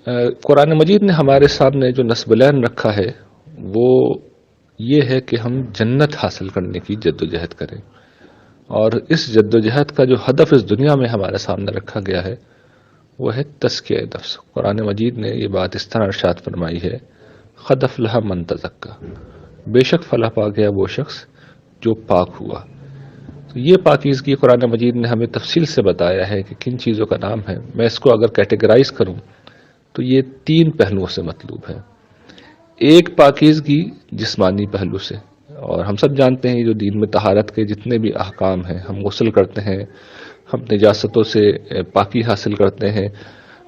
قرآن مجید نے ہمارے سامنے جو نصب العین رکھا ہے وہ یہ ہے کہ ہم جنت حاصل کرنے کی جد و جہد کریں، اور اس جد و جہد کا جو ہدف اس دنیا میں ہمارے سامنے رکھا گیا ہے وہ ہے تزکیہ نفس۔ قرآن مجید نے یہ بات اس طرح ارشاد فرمائی ہے، قد افلح من تزکا، بے شک فلاح پا گیا وہ شخص جو پاک ہوا۔ تو یہ پاکیزگی قرآن مجید نے ہمیں تفصیل سے بتایا ہے کہ کن چیزوں کا نام ہے۔ میں اس کو اگر کیٹیگرائز کروں تو یہ تین پہلوؤں سے مطلوب ہے۔ ایک پاکیزگی جسمانی پہلو سے، اور ہم سب جانتے ہیں جو دین میں طہارت کے جتنے بھی احکام ہیں، ہم غسل کرتے ہیں، ہم نجاستوں سے پاکی حاصل کرتے ہیں،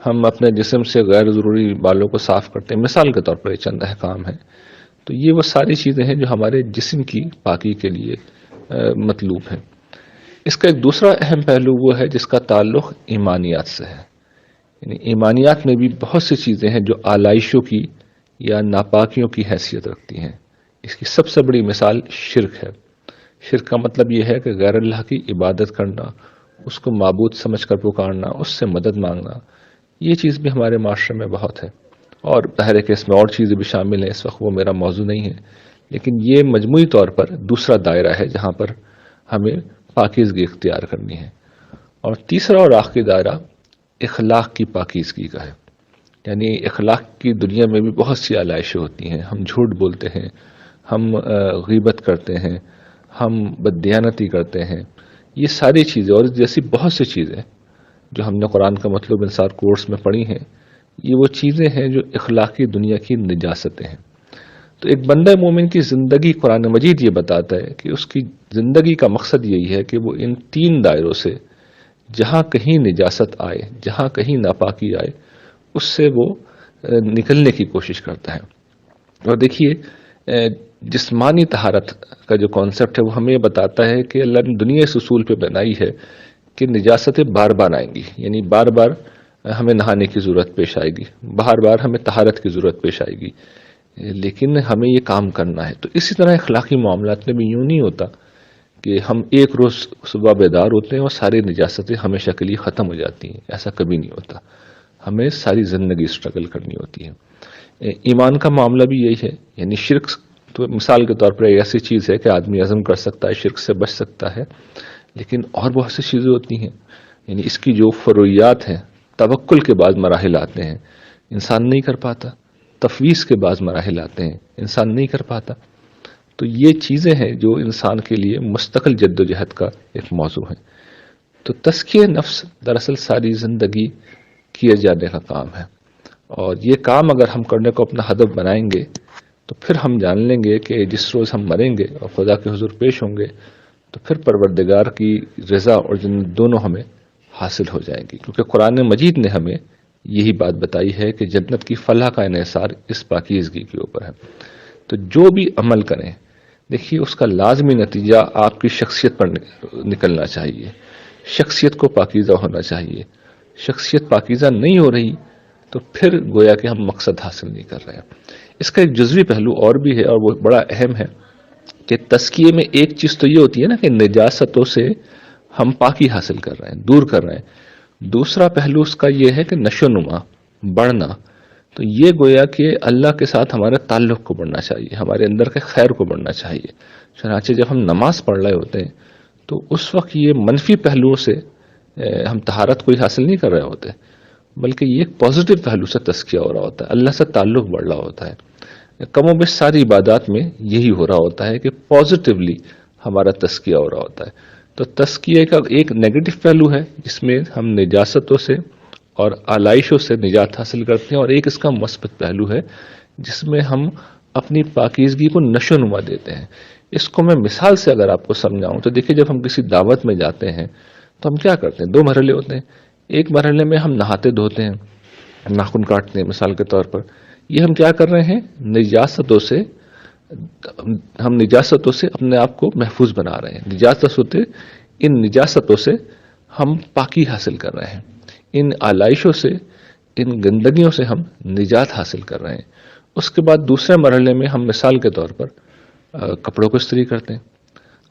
ہم اپنے جسم سے غیر ضروری بالوں کو صاف کرتے ہیں، مثال کے طور پر یہ چند احکام ہیں۔ تو یہ وہ ساری چیزیں ہیں جو ہمارے جسم کی پاکی کے لیے مطلوب ہیں۔ اس کا ایک دوسرا اہم پہلو وہ ہے جس کا تعلق ایمانیات سے ہے، یعنی ایمانیات میں بھی بہت سی چیزیں ہیں جو آلائشوں کی یا ناپاکیوں کی حیثیت رکھتی ہیں۔ اس کی سب سے بڑی مثال شرک ہے۔ شرک کا مطلب یہ ہے کہ غیر اللہ کی عبادت کرنا، اس کو معبود سمجھ کر پکارنا، اس سے مدد مانگنا، یہ چیز بھی ہمارے معاشرے میں بہت ہے، اور ظاہر ہے کہ اس میں اور چیزیں بھی شامل ہیں، اس وقت وہ میرا موضوع نہیں ہے، لیکن یہ مجموعی طور پر دوسرا دائرہ ہے جہاں پر ہمیں پاکیزگی اختیار کرنی ہے۔ اور تیسرا اور آخری دائرہ اخلاق کی پاکیزگی کا ہے، یعنی اخلاق کی دنیا میں بھی بہت سی آلائشیں ہوتی ہیں، ہم جھوٹ بولتے ہیں، ہم غیبت کرتے ہیں، ہم بددیانتی کرتے ہیں، یہ ساری چیزیں اور جیسی بہت سی چیزیں جو ہم نے قرآن کا مطلب انصار کورس میں پڑھی ہیں، یہ وہ چیزیں ہیں جو اخلاقی دنیا کی نجاستیں ہیں۔ تو ایک بندہ مومن کی زندگی، قرآن مجید یہ بتاتا ہے کہ اس کی زندگی کا مقصد یہی ہے کہ وہ ان تین دائروں سے جہاں کہیں نجاست آئے، جہاں کہیں ناپاکی آئے، اس سے وہ نکلنے کی کوشش کرتا ہے۔ اور دیکھیے جسمانی طہارت کا جو کانسیپٹ ہے وہ ہمیں یہ بتاتا ہے کہ اللہ نے دنیا اس اصول پہ بنائی ہے کہ نجاستیں بار بار آئیں گی، یعنی بار بار ہمیں نہانے کی ضرورت پیش آئے گی، بار بار ہمیں طہارت کی ضرورت پیش آئے گی، لیکن ہمیں یہ کام کرنا ہے۔ تو اسی طرح اخلاقی معاملات میں بھی یوں نہیں ہوتا کہ ہم ایک روز صبح بیدار ہوتے ہیں اور ساری نجاستیں ہمیشہ کے لیے ختم ہو جاتی ہیں، ایسا کبھی نہیں ہوتا، ہمیں ساری زندگی اسٹرگل کرنی ہوتی ہے۔ ایمان کا معاملہ بھی یہی ہے، یعنی شرک تو مثال کے طور پر ایک ایسی چیز ہے کہ آدمی عزم کر سکتا ہے، شرک سے بچ سکتا ہے، لیکن اور بہت سی چیزیں ہوتی ہیں، یعنی اس کی جو فروعیات ہیں، توکل کے بعد مراحل آتے ہیں، انسان نہیں کر پاتا، تفویض کے بعد مراحل آتے ہیں، انسان نہیں کر پاتا۔ تو یہ چیزیں ہیں جو انسان کے لیے مستقل جد و جہد کا ایک موضوع ہے۔ تو تزکیہ نفس دراصل ساری زندگی کیے جانے کا کام ہے، اور یہ کام اگر ہم کرنے کو اپنا ہدف بنائیں گے تو پھر ہم جان لیں گے کہ جس روز ہم مریں گے اور خدا کے حضور پیش ہوں گے تو پھر پروردگار کی رضا اور جنت دونوں ہمیں حاصل ہو جائیں گی، کیونکہ قرآن مجید نے ہمیں یہی بات بتائی ہے کہ جنت کی فلاح کا انحصار اس پاکیزگی کے اوپر ہے۔ تو جو بھی عمل کریں، دیکھیے اس کا لازمی نتیجہ آپ کی شخصیت پر نکلنا چاہیے، شخصیت کو پاکیزہ ہونا چاہیے۔ شخصیت پاکیزہ نہیں ہو رہی تو پھر گویا کہ ہم مقصد حاصل نہیں کر رہے ہیں۔ اس کا ایک جزوی پہلو اور بھی ہے اور وہ بڑا اہم ہے کہ تزکیے میں ایک چیز تو یہ ہوتی ہے نا کہ نجاستوں سے ہم پاکی حاصل کر رہے ہیں، دور کر رہے ہیں۔ دوسرا پہلو اس کا یہ ہے کہ نشو نما، بڑھنا، تو یہ گویا کہ اللہ کے ساتھ ہمارے تعلق کو بڑھنا چاہیے، ہمارے اندر کے خیر کو بڑھنا چاہیے۔ چنانچہ جب ہم نماز پڑھ رہے ہوتے ہیں تو اس وقت یہ منفی پہلوؤں سے ہم طہارت کوئی حاصل نہیں کر رہے ہوتے، بلکہ یہ ایک پازیٹو پہلو سے تزکیہ ہو رہا ہوتا ہے، اللہ سے تعلق بڑھ رہا ہوتا ہے۔ کم و بیش ساری عبادات میں یہی ہو رہا ہوتا ہے کہ پازیٹیولی ہمارا تزکیہ ہو رہا ہوتا ہے۔ تو تزکیہ کا ایک نیگیٹو پہلو ہے جس میں ہم نجاستوں سے اور آلائشوں سے نجات حاصل کرتے ہیں، اور ایک اس کا مثبت پہلو ہے جس میں ہم اپنی پاکیزگی کو نشو نما دیتے ہیں۔ اس کو میں مثال سے اگر آپ کو سمجھاؤں تو دیکھیے جب ہم کسی دعوت میں جاتے ہیں تو ہم کیا کرتے ہیں، دو مرحلے ہوتے ہیں۔ ایک مرحلے میں ہم نہاتے دھوتے ہیں، ناخن کاٹتے ہیں مثال کے طور پر، یہ ہم کیا کر رہے ہیں، نجاستوں سے ہم نجاستوں سے اپنے آپ کو محفوظ بنا رہے ہیں، ان نجاستوں سے ہم پاکی حاصل کر رہے ہیں، ان آلائشوں سے، ان گندگیوں سے ہم نجات حاصل کر رہے ہیں۔ اس کے بعد دوسرے مرحلے میں ہم مثال کے طور پر کپڑوں کو استری کرتے ہیں،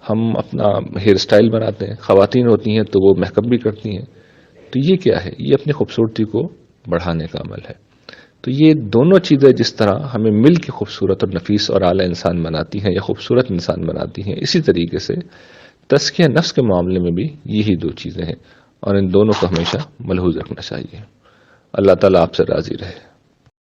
ہم اپنا ہیئر سٹائل بناتے ہیں، خواتین ہوتی ہیں تو وہ میک اپ بھی کرتی ہیں۔ تو یہ کیا ہے، یہ اپنی خوبصورتی کو بڑھانے کا عمل ہے۔ تو یہ دونوں چیزیں جس طرح ہمیں مل کے خوبصورت اور نفیس اور اعلیٰ انسان بناتی ہیں یا خوبصورت انسان بناتی ہیں، اسی طریقے سے تزکیہ نفس کے معاملے میں بھی یہی دو چیزیں ہیں، اور ان دونوں کو ہمیشہ ملحوظ رکھنا چاہیے۔ اللہ تعالیٰ آپ سے راضی رہے۔